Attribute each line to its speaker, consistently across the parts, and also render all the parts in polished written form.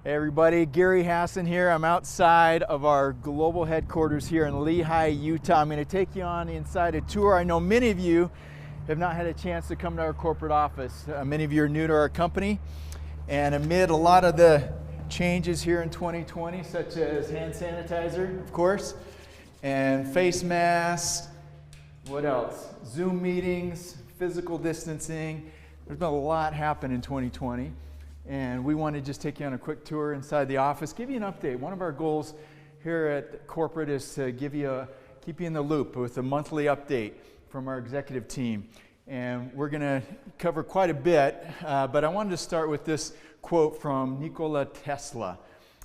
Speaker 1: Hey everybody, Gary Hassan here. I'm outside of our global headquarters here in Lehi, Utah. I'm going to take you on inside a tour. I know many of you have not had a chance to come to our corporate office. Many of you are new to our company, and amid a lot of the changes here in 2020, such as hand sanitizer, of course, and face masks, what else? Zoom meetings, physical distancing. There's been a lot happen in 2020. And we want to just take you on a quick tour inside the office, give you an update. One of our goals here at corporate is to keep you in the loop with a monthly update from our executive team. And we're going to cover quite a bit, but I wanted to start with this quote from Nikola Tesla.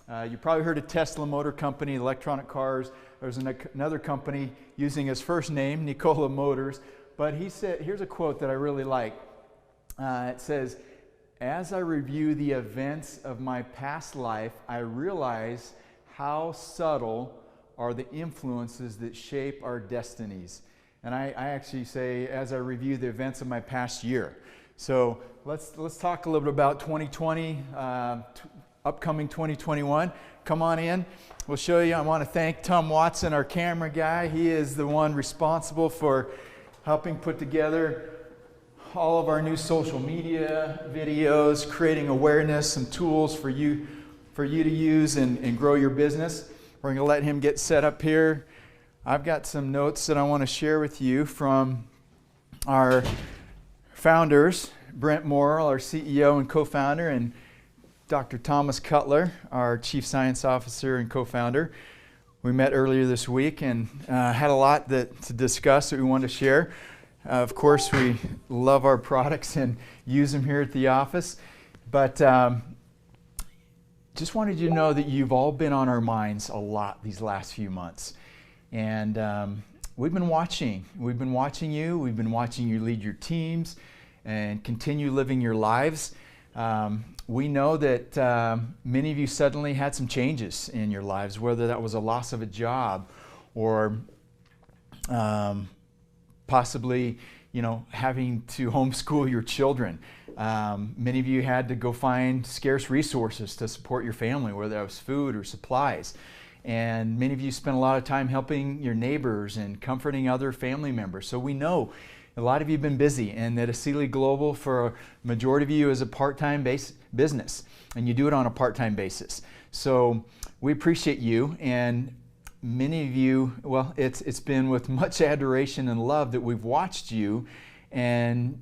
Speaker 1: You probably heard of Tesla Motor Company, electronic cars. There's another company using his first name, Nikola Motors. But he said, here's a quote that I really like. It says, "As I review the events of my past life, I realize how subtle are the influences that shape our destinies." And I actually say, as I review the events of my past year. So let's talk a little bit about 2020, upcoming 2021. Come on in. We'll show you. I want to thank Tom Watson, our camera guy. He is the one responsible for helping put together all of our new social media videos, creating awareness, some tools for you to use and grow your business. We're going to let him get set up here. I've got some notes that I want to share with you from our founders, Brent Morrill, our CEO and co-founder, and Dr. Thomas Cutler, our Chief Science Officer and co-founder. We met earlier this week and had a lot to discuss that we wanted to share. Of course, we love our products and use them here at the office, but just wanted you to know that you've all been on our minds a lot these last few months. And we've been watching you. We've been watching you lead your teams and continue living your lives. We know that many of you suddenly had some changes in your lives, whether that was a loss of a job or possibly, having to homeschool your children. Many of you had to go find scarce resources to support your family, whether that was food or supplies. And many of you spent a lot of time helping your neighbors and comforting other family members. So we know a lot of you have been busy, and that Asili Global, for a majority of you, is a part-time business, and you do it on a part-time basis. So we appreciate you, and many of you, well, it's been with much adoration and love that we've watched you, and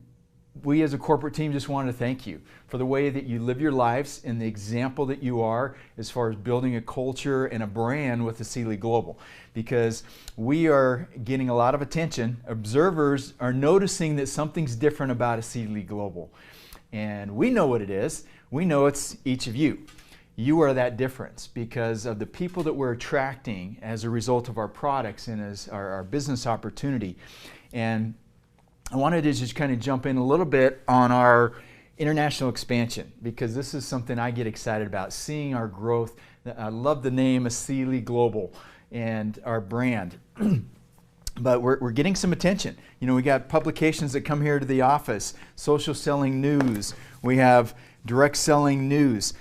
Speaker 1: we as a corporate team just wanted to thank you for the way that you live your lives and the example that you are as far as building a culture and a brand with Asili Global, because we are getting a lot of attention. Observers are noticing that something's different about Asili Global, and we know what it is. We know it's each of you. You are that difference because of the people that we're attracting as a result of our products and as our business opportunity. And I wanted to just kind of jump in a little bit on our international expansion, because this is something I get excited about, seeing our growth. I love the name Asili Global and our brand. But we're getting some attention. We got publications that come here to the office, social selling news. We have direct selling news.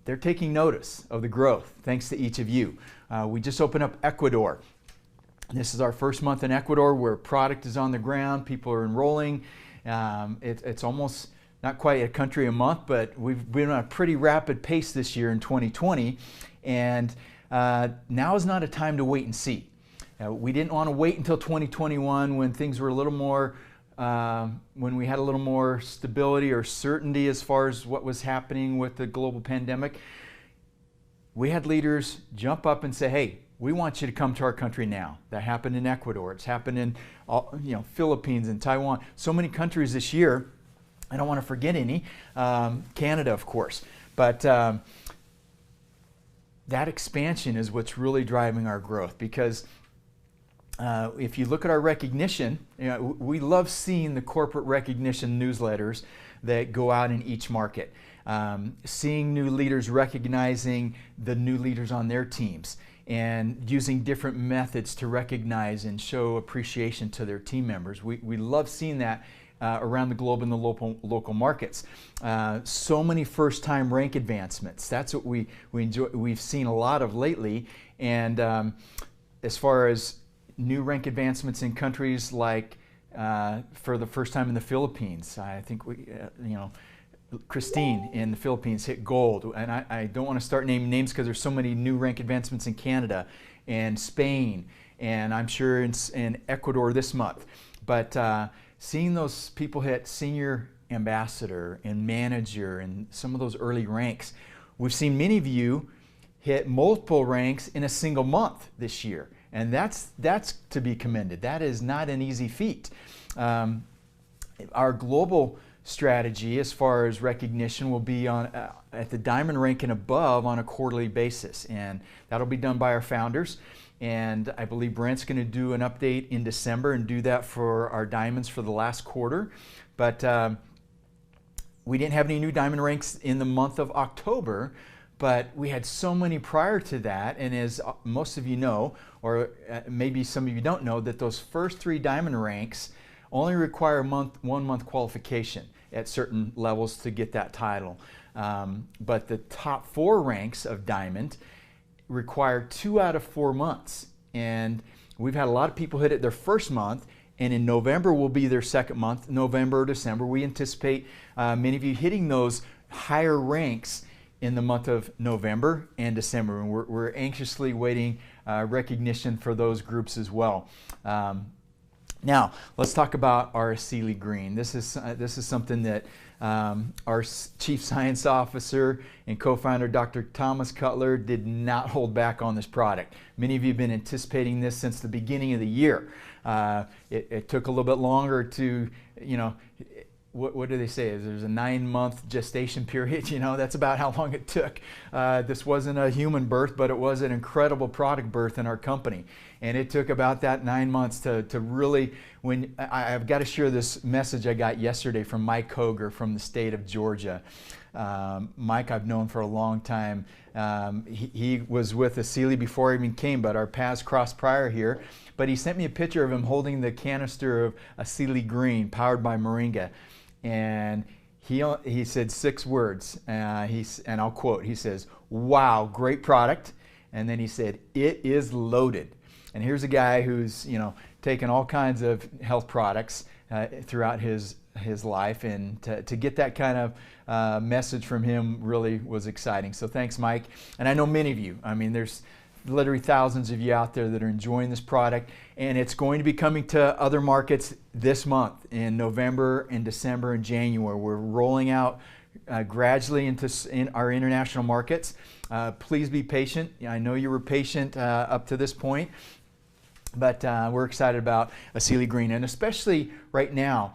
Speaker 1: They're taking notice of the growth, thanks to each of you. We just opened up Ecuador. This is our first month in Ecuador where product is on the ground, people are enrolling. It's almost not quite a country a month, but we've been on a pretty rapid pace this year in 2020. And now is not a time to wait and see. We didn't want to wait until 2021 when things were a little more when we had a little more stability or certainty as far as what was happening with the global pandemic. We had leaders jump up and say, hey, we want you to come to our country now. That happened in Ecuador. It's happened in Philippines and Taiwan. So many countries this year. I don't want to forget any. Canada, of course. But that expansion is what's really driving our growth, because if you look at our recognition, we love seeing the corporate recognition newsletters that go out in each market. Seeing new leaders recognizing the new leaders on their teams and using different methods to recognize and show appreciation to their team members. We love seeing that around the globe in the local markets. So many first-time rank advancements. That's what we enjoy. We've seen a lot of lately. And as far as new rank advancements in countries like for the first time in the Philippines, I think Christine in the Philippines hit gold. And I don't want to start naming names because there's so many new rank advancements in Canada and Spain, and I'm sure in Ecuador this month. But seeing those people hit senior ambassador and manager and some of those early ranks, we've seen many of you hit multiple ranks in a single month this year. And that's to be commended. That is not an easy feat. Our global strategy as far as recognition will be on at the diamond rank and above on a quarterly basis, and that'll be done by our founders. And I believe Brent's going to do an update in December and do that for our diamonds for the last quarter. But we didn't have any new diamond ranks in the month of October, but we had so many prior to that. And as most of you know, or maybe some of you don't know, that those first 3 diamond ranks only require a 1 month qualification at certain levels to get that title. But the top 4 ranks of diamond require 2 out of 4 months. And we've had a lot of people hit it their first month, and in November will be their second month, November or December. We anticipate many of you hitting those higher ranks in the month of November and December, and we're anxiously waiting recognition for those groups as well. Now, let's talk about our Asili green. This is something that our Chief Science Officer and co-founder Dr. Thomas Cutler did not hold back on this product. Many of you have been anticipating this since the beginning of the year. It took a little bit longer to, what do they say? There's a 9-month gestation period. That's about how long it took. This wasn't a human birth, but it was an incredible product birth in our company. And it took about that 9 months to really, I've got to share this message I got yesterday from Mike Hoger from the state of Georgia. Mike I've known for a long time. He was with Asili before I even came, but our paths crossed prior here. But he sent me a picture of him holding the canister of Asili green powered by Moringa. And he said 6 words, and I'll quote, he says, "Wow, great product." And then he said, "It is loaded." And here's a guy who's taken all kinds of health products throughout his life, and to get that kind of message from him really was exciting. So thanks, Mike. And I know many of you, there's literally thousands of you out there that are enjoying this product, and it's going to be coming to other markets this month in November and December and January. We're rolling out gradually in our international markets. Please be patient. I know you were patient up to this point, but we're excited about Asili green, and especially right now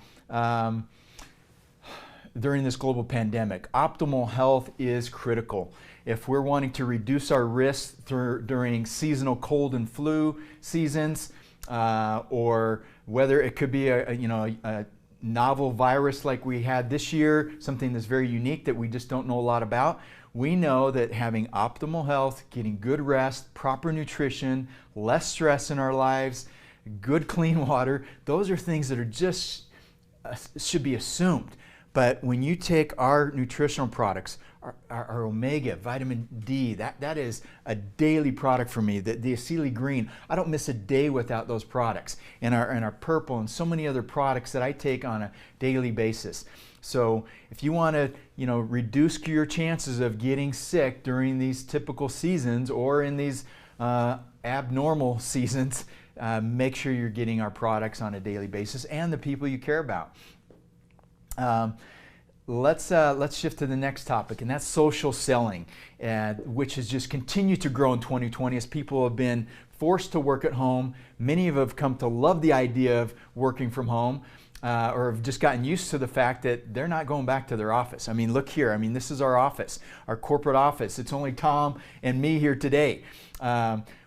Speaker 1: during this global pandemic. Optimal health is critical. If we're wanting to reduce our risks during seasonal cold and flu seasons, or whether it could be a novel virus like we had this year, something that's very unique that we just don't know a lot about, we know that having optimal health, getting good rest, proper nutrition, less stress in our lives, good clean water, those are things that are just should be assumed. But when you take our nutritional products, our omega, vitamin D, that is a daily product for me. The Asili green, I don't miss a day without those products. And our purple and so many other products that I take on a daily basis. So if you want to, reduce your chances of getting sick during these typical seasons or in these abnormal seasons, make sure you're getting our products on a daily basis and the people you care about. Let's shift to the next topic, and that's social selling, which has just continued to grow in 2020 as people have been forced to work at home. Many have come to love the idea of working from home, or have just gotten used to the fact that they're not going back to their office. Look here. This is our office, our corporate office. It's only Tom and me here today.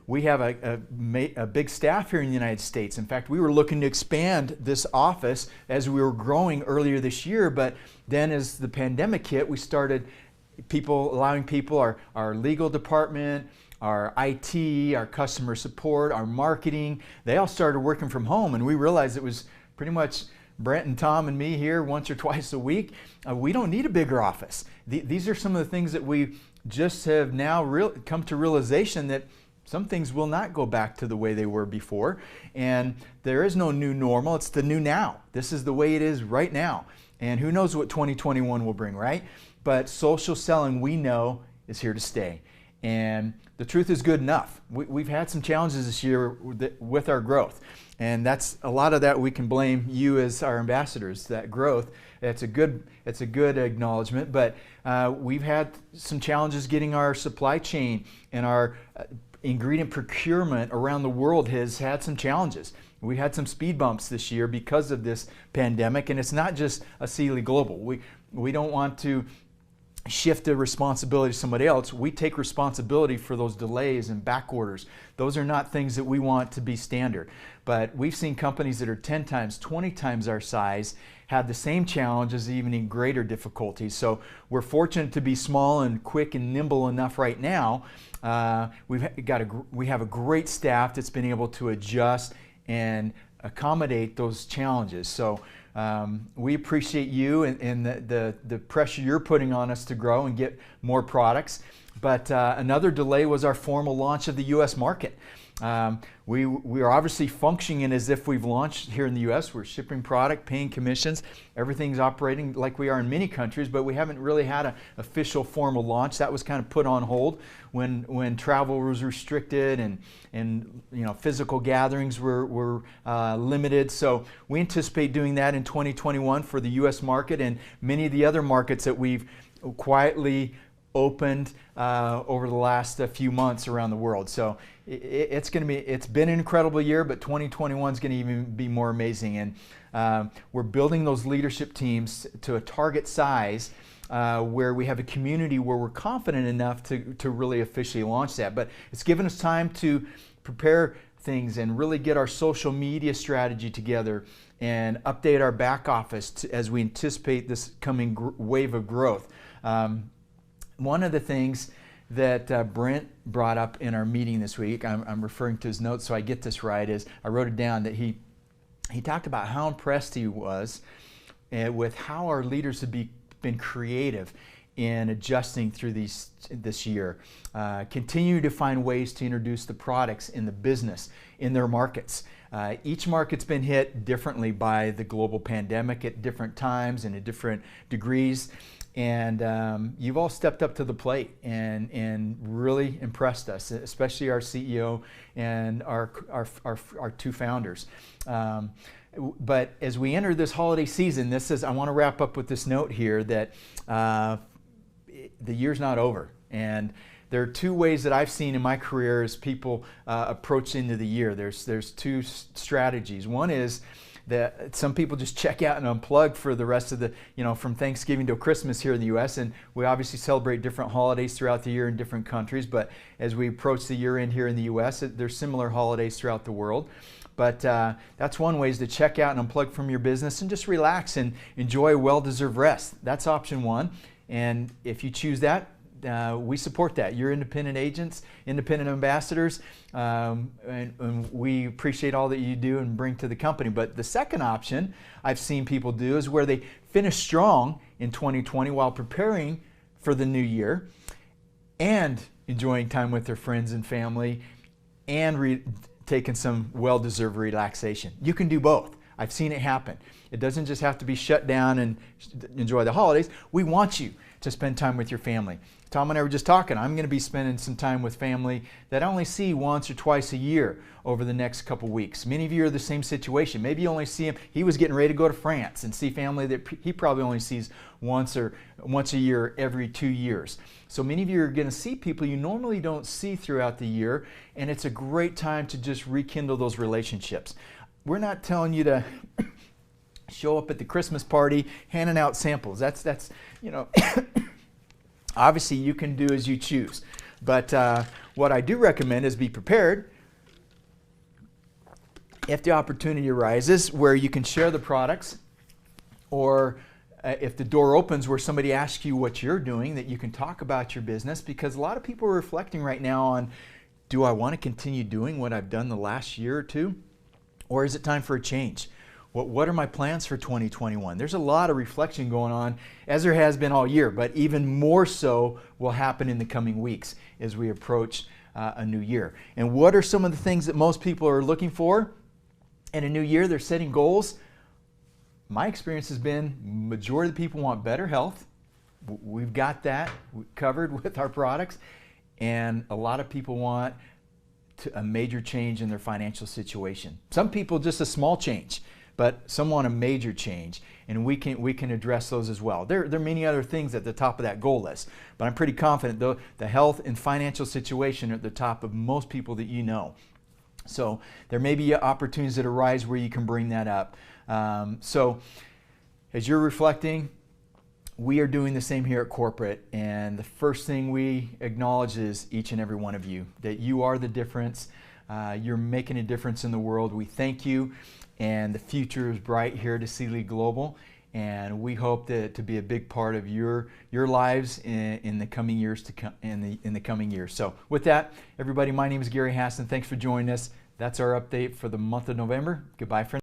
Speaker 1: We have a big staff here in the United States. In fact, we were looking to expand this office as we were growing earlier this year, but then as the pandemic hit, we started allowing people, our legal department, our IT, our customer support, our marketing, they all started working from home, and we realized it was pretty much Brent and Tom and me here once or twice a week. We don't need a bigger office. These are some of the things that we just have now come to realization that some things will not go back to the way they were before. And there is no new normal. It's the new now. This is the way it is right now. And who knows what 2021 will bring, right? But social selling, we know, is here to stay. And the truth is good enough. We've had some challenges this year with our growth. And that's a lot of that we can blame you as our ambassadors, that growth. It's a good acknowledgement, but we've had some challenges getting our supply chain and our ingredient procurement around the world has had some challenges. We had some speed bumps this year because of this pandemic, and it's not just Asili Global. We don't want to shift the responsibility to somebody else. We take responsibility for those delays and back orders. Those are not things that we want to be standard. But we've seen companies that are 10 times, 20 times our size have the same challenges, even in greater difficulties. So we're fortunate to be small and quick and nimble enough right now. We have a great staff that's been able to adjust and accommodate those challenges. So we appreciate you and the pressure you're putting on us to grow and get more products. But another delay was our formal launch of the U.S. market. We are obviously functioning as if we've launched here in the U.S. We're shipping product, paying commissions. Everything's operating like we are in many countries, but we haven't really had an official formal launch. That was kind of put on hold when travel was restricted and physical gatherings were limited. So we anticipate doing that in 2021 for the U.S. market and many of the other markets that we've quietly opened over the last few months around the world. So it's been an incredible year, but 2021 is going to even be more amazing. And we're building those leadership teams to a target size where we have a community where we're confident enough to really officially launch that. But it's given us time to prepare things and really get our social media strategy together and update our back office as we anticipate this coming wave of growth. One of the things that Brent brought up in our meeting this week, I'm referring to his notes so I get this right, is I wrote it down that he talked about how impressed he was with how our leaders have been creative in adjusting through this year. Continue to find ways to introduce the products in the business, in their markets. Each market's been hit differently by the global pandemic at different times and at different degrees. And you've all stepped up to the plate and really impressed us, especially our CEO and our two founders. But as we enter this holiday season, I want to wrap up with this note here that the year's not over. And there are two ways that I've seen in my career as people approach into the year. There's two strategies. One is that some people just check out and unplug for the rest of the, from Thanksgiving to Christmas here in the U.S. And we obviously celebrate different holidays throughout the year in different countries. But as we approach the year end here in the U.S., there's similar holidays throughout the world. But that's one way, is to check out and unplug from your business and just relax and enjoy a well-deserved rest. That's option one. And if you choose that, we support that. You're independent agents, independent ambassadors, and we appreciate all that you do and bring to the company. But the second option I've seen people do is where they finish strong in 2020 while preparing for the new year and enjoying time with their friends and family and taking some well-deserved relaxation. You can do both. I've seen it happen. It doesn't just have to be shut down and enjoy the holidays. We want you to spend time with your family. Tom and I were just talking. I'm going to be spending some time with family that I only see once or twice a year over the next couple weeks. Many of you are in the same situation. Maybe you only see him. He was getting ready to go to France and see family that he probably only sees once a year every 2 years. So many of you are going to see people you normally don't see throughout the year, and it's a great time to just rekindle those relationships. We're not telling you to show up at the Christmas party handing out samples. That's obviously you can do as you choose. But what I do recommend is be prepared if the opportunity arises where you can share the products, or if the door opens where somebody asks you what you're doing, that you can talk about your business, because a lot of people are reflecting right now on, do I want to continue doing what I've done the last year or two? Or is it time for a change? What are my plans for 2021? There's a lot of reflection going on, as there has been all year, but even more so will happen in the coming weeks as we approach a new year. And what are some of the things that most people are looking for in a new year? They're setting goals. My experience has been majority of the people want better health. We've got that covered with our products. And a lot of people want a major change in their financial situation. Some people just a small change, but some want a major change, and we can address those as well. There are many other things at the top of that goal list, but I'm pretty confident though the health and financial situation are at the top of most people that you know. So there may be opportunities that arise where you can bring that up. So as you're reflecting, we are doing the same here at corporate, and the first thing we acknowledge is each and every one of you, that you are the difference. You're making a difference in the world. We thank you, and the future is bright here at Asili Global, and we hope to be a big part of your lives in the coming years to come. In the coming years. So with that, everybody, my name is Gary Hassan. Thanks for joining us. That's our update for the month of November. Goodbye, friends.